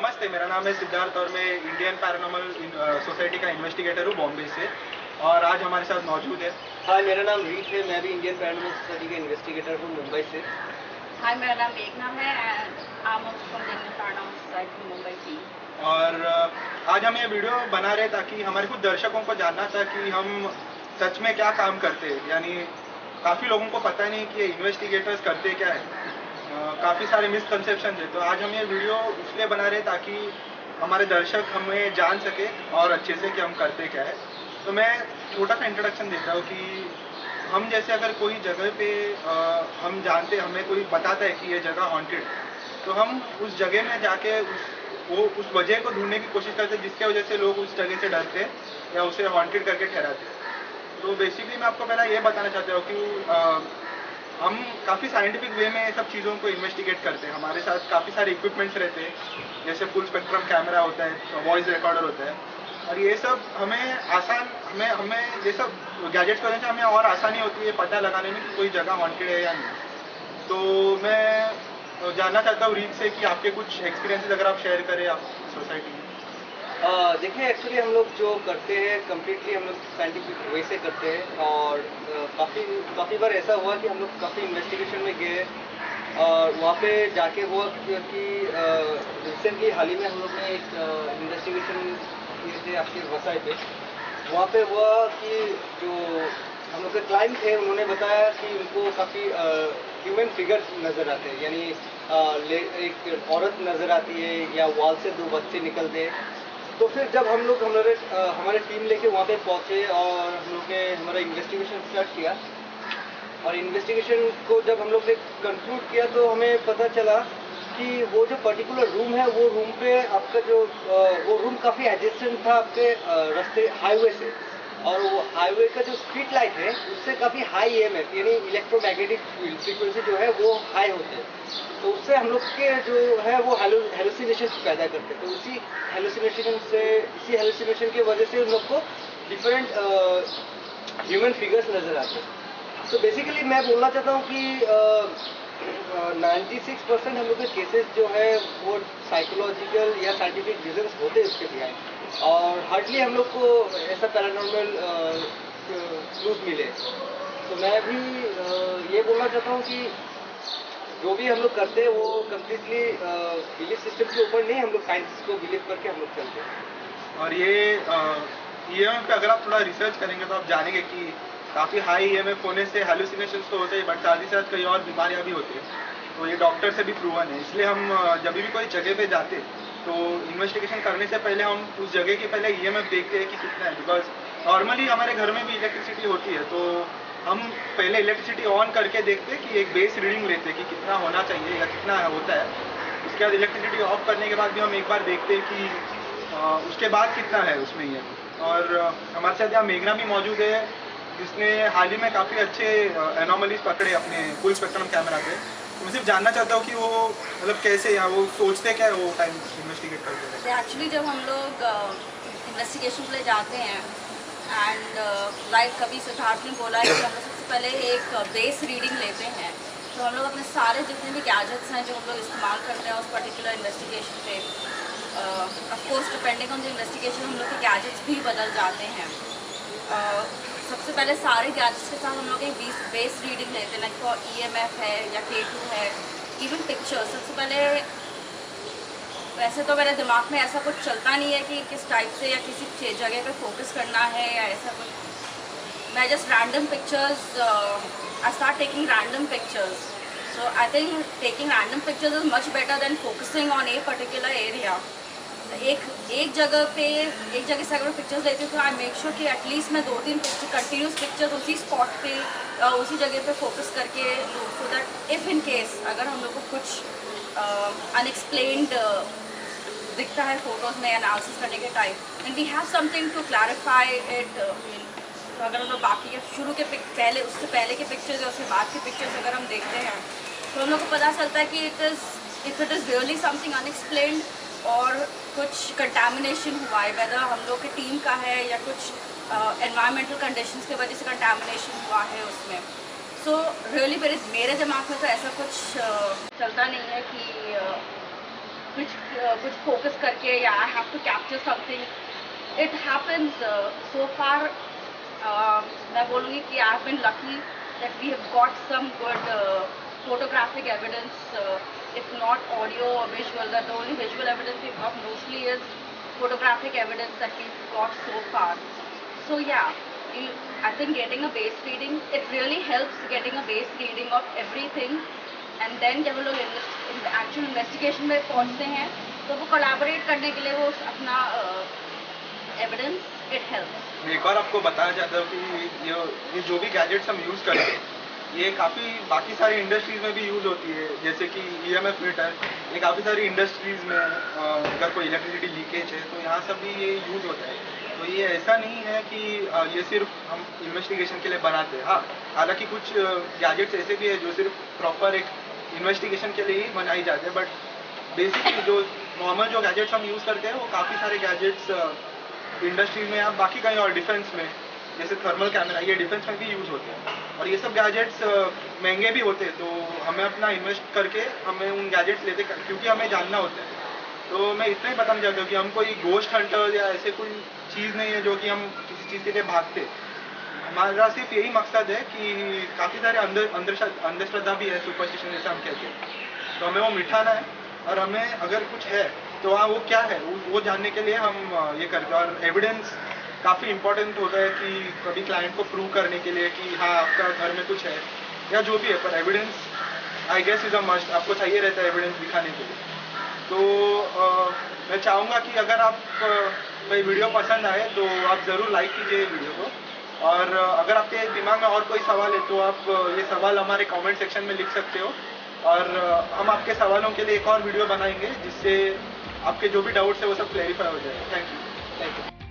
नमस्ते, मेरा नाम है सिद्धार्थ और मैं इंडियन पैरानॉर्मल सोसाइटी का इन्वेस्टिगेटर हूँ बॉम्बे से। और आज हमारे साथ मौजूद है। हाय, मेरा नाम रीत है। मैं भी इंडियन पैरानॉर्मल सोसाइटी का इन्वेस्टिगेटर हूँ मुंबई से। हाय, मेरा नाम मेघना है and I am also from the Indian paranormal society Mumbai team. और आज हम ये वीडियो बना रहे ताकि हमारे कुछ दर्शकों को जानना था कि हम सच में क्या काम करते हैं। यानी काफ़ी लोगों को पता नहीं कि ये इन्वेस्टिगेटर्स करते क्या है। काफ़ी सारे मिसकंसेप्शन है। तो आज हम ये वीडियो इसलिए बना रहे ताकि हमारे दर्शक हमें जान सके और अच्छे से कि हम करते क्या है। तो मैं छोटा सा इंट्रोडक्शन देता हूँ कि हम जैसे अगर कोई जगह पे हम जानते, हमें कोई बताता है कि ये जगह हॉन्टेड, तो हम उस जगह में जाके उस वजह को ढूंढने की कोशिश करते हैं जिसके वजह से लोग उस जगह से डरते हैं या उसे हॉन्टेड करके ठहराते हैं। तो बेसिकली मैं आपको पहला ये बताना चाहता हूँ कि हम काफ़ी साइंटिफिक वे में सब चीज़ों को इन्वेस्टिगेट करते हैं। हमारे साथ काफ़ी सारे इक्विपमेंट्स रहते हैं, जैसे फुल स्पेक्ट्रम कैमरा होता है, वॉइस रिकॉर्डर होता है। और ये सब हमें ये सब गैजेट्स की वजह से हमें और आसानी होती है पता लगाने में कि कोई जगह हॉन्टेड है या नहीं। तो मैं जानना चाहता हूँ रीत से कि आपके कुछ एक्सपीरियंसेस अगर आप शेयर करें आप सोसाइटी में। देखिए, एक्चुअली हम लोग जो करते हैं कम्प्लीटली हम लोग साइंटिफिक वे से करते हैं। और काफ़ी बार ऐसा हुआ कि हम लोग काफ़ी इन्वेस्टिगेशन में गए और वहाँ पे जाके हुआ कि रिसेंटली हाल ही में हम लोग ने एक इन्वेस्टिगेशन किए थे आपके वसाई पे। वहाँ पे हुआ कि जो हम लोग के क्लाइंट थे उन्होंने बताया कि उनको काफ़ी ह्यूमन फिगर्स नज़र आते हैं, यानी एक औरत नज़र आती है या वॉल से दो बच्चे निकलते हैं। तो फिर जब हम लोग हमारे टीम लेके वहाँ पे पहुँचे और हम लोग ने हमारा इन्वेस्टिगेशन स्टार्ट किया। और इन्वेस्टिगेशन को जब हम लोग ने कंक्लूड किया तो हमें पता चला कि वो जो पर्टिकुलर रूम है वो रूम पे आपका वो रूम काफ़ी एडजेसेंट था आपके रास्ते हाईवे से। और वो हाईवे का जो स्ट्रीट लाइट है उससे काफ़ी हाई EMF यानी इलेक्ट्रोमैग्नेटिक फ्रीक्वेंसी जो है वो हाई होते हैं। तो उससे हम लोग के जो है वो हेलुसिनेशन पैदा करते हैं। तो इसी हेलुसिनेशन की वजह से उन लोग को डिफरेंट ह्यूमन फिगर्स नज़र आते हैं। तो बेसिकली मैं बोलना चाहता हूँ कि 96% हम लोग के केसेस जो है वो साइकोलॉजिकल या साइंटिफिक रीजंस होते हैं उसके बिहाइंड। और हार्डली हम लोग को ऐसा पैरानॉर्मल क्लूज मिले। तो मैं भी ये बोलना चाहता हूँ कि जो भी हम लोग करते हैं वो कम्प्लीटली बिलीफ सिस्टम के ऊपर नहीं, हम लोग साइंस को बिलीव करके हम लोग चलते हैं। और ये पे अगर आप थोड़ा रिसर्च करेंगे तो आप जानेंगे कि काफ़ी हाई EMF होने से हेलुसिनेशंस तो होते हैं, बट साथ ही साथ कई और बीमारियां भी होती हैं। तो ये डॉक्टर से भी प्रूवन है। इसलिए हम जब भी कोई जगह पे जाते तो इन्वेस्टिगेशन करने से पहले हम उस जगह के पहले EMF देखते हैं कि कितना है। बिकॉज नॉर्मली हमारे घर में भी इलेक्ट्रिसिटी होती है, तो हम पहले इलेक्ट्रिसिटी ऑन करके देखते हैं कि एक बेस रीडिंग लेते हैं कि कितना होना चाहिए या कितना होता है। उसके बाद इलेक्ट्रिसिटी ऑफ करने के बाद भी हम एक बार देखते हैं कि उसके बाद कितना है उसमें ये। और हमारे साथ यहाँ मेघना भी मौजूद है जिसने हाल ही में काफ़ी अच्छे एनोमलीज पकड़े अपने फुल स्पेक्ट्रम कैमरा पे। तो मैं सिर्फ जानना चाहता हूँ कि वो मतलब कैसे या वो सोचते क्या है वो टाइम इन्वेस्टिगेट करते हैं। एक्चुअली जब हम लोग इन्वेस्टिगेशन के लिए जाते हैं एंड लाइक कभी सिद्धार्थ ने बोला है कि हम लोग सबसे पहले एक बेस रीडिंग लेते हैं। तो हम लोग अपने सारे जितने भी गैजेट्स हैं जो हम लोग इस्तेमाल करते हैं उस पर्टिकुलर इन्वेस्टिगेशन पे, of course depending on the investigation हम लोग के गैजेट्स भी बदल जाते हैं। सबसे पहले सारे गैजेट्स के साथ हम लोग एक बेस रीडिंग लेते हैं, लाइक फॉर EMF है या K2 है, इवन पिक्चर्स। सबसे पहले वैसे तो मेरे दिमाग में ऐसा कुछ चलता नहीं है कि किस टाइप से या किसी जगह पे फोकस करना है या ऐसा कुछ। मैं just random pictures, I start taking random pictures. So I think taking random pictures is much better than focusing on a particular area. एक जगह से अगर पिक्चर्स लेती हूँ तो आई मेक श्योर कि एटलीस्ट मैं 2-3 कंटिन्यूस पिक्चर्स उसी स्पॉट पे उसी जगह पे फोकस करके लूँ, so that if in case अगर हम लोग को कुछ अनएक्सप्लेन्ड दिखता है फोटोज़ में एनालिसिस करने के time and we have something to clarify it. तो अगर हम लोग बाकी शुरू के उससे पहले के पिक्चर्स या उसके बाद के पिक्चर्स अगर हम देखते हैं तो हम लोग को पता चलता है कि if it is really something unexplained और कुछ कंटामिनेशन हुआ है, वेदर हम लोग की टीम का है या कुछ एनवायरमेंटल कंडीशंस की वजह से कंटामिनेशन हुआ है उसमें। सो रियली मेरे दिमाग में तो ऐसा कुछ चलता नहीं है कि कुछ फोकस करके या I have to capture something, it happens so far. मैं बोलूँगी कि I have been lucky that we have got some good photographic evidence, if not audio or visual. That the only visual evidence we've got mostly is photographic evidence that we've got so far. So yeah, I think getting a base reading, it really helps getting a base reading of everything. And then जब वो लोग actual investigation में पहुँचते हैं तो वो collaborate करने के लिए वो अपना evidence, it helps. मैं एक बार आपको बताना चाहता हूँ कि ये जो भी गैजेट्स हम यूज़ करते हैं ये काफ़ी बाकी सारी इंडस्ट्रीज़ में भी यूज़ होती है, जैसे कि EMF मीटर, ये काफ़ी सारी इंडस्ट्रीज़ में अगर कोई इलेक्ट्रिसिटी लीकेज है तो यहाँ सब भी ये यूज़ होता है। तो ये ऐसा नहीं है कि ये सिर्फ हम इन्वेस्टिगेशन के लिए बनाते हैं। हाँ, हालांकि कुछ गैजेट्स ऐसे भी है जो सिर्फ प्रॉपर एक इन्वेस्टिगेशन के लिए ही बनाई जाते हैं, बट बेसिकली जो नॉर्मल जो गैजेट्स हम यूज़ करते हैं वो काफ़ी सारे गैजेट्स इंडस्ट्रीज में या बाकी कहीं और डिफेंस में, जैसे थर्मल कैमरा, ये डिफेंस में भी यूज़ होते हैं और ये सब गैजेट्स महंगे भी होते हैं। तो हमें अपना इन्वेस्ट करके हमें उन गैजेट्स लेते क्योंकि हमें जानना होता है। तो मैं इतना ही बताना चाहता हूँ कि हम कोई गोस्ट हंटर या ऐसे कोई चीज़ नहीं है जो कि हम किसी चीज़ के लिए भागते। हमारा सिर्फ यही मकसद है कि काफ़ी सारे अंधश्रद्धा भी है, सुपरस्टिशन जैसे हम कहते हैं, तो हमें वो मिटाना है और हमें अगर कुछ है तो हाँ वो क्या है वो जानने के लिए हम ये करते हैं। और एविडेंस काफ़ी इंपॉर्टेंट होता है कि कभी क्लाइंट को प्रूव करने के लिए कि हाँ आपका घर में कुछ है या जो भी है, पर evidence I guess is a must, आपको चाहिए रहता है एविडेंस दिखाने के लिए। तो मैं चाहूँगा कि अगर आप कोई वीडियो पसंद आए तो आप ज़रूर लाइक कीजिए वीडियो को, और अगर आपके दिमाग में और कोई सवाल है तो आप ये सवाल हमारे कमेंट सेक्शन में लिख सकते हो और हम आपके सवालों के लिए एक और वीडियो बनाएंगे जिससे आपके जो भी डाउट्स है वो सब क्लैरिफाई हो जाएगा। Thank you.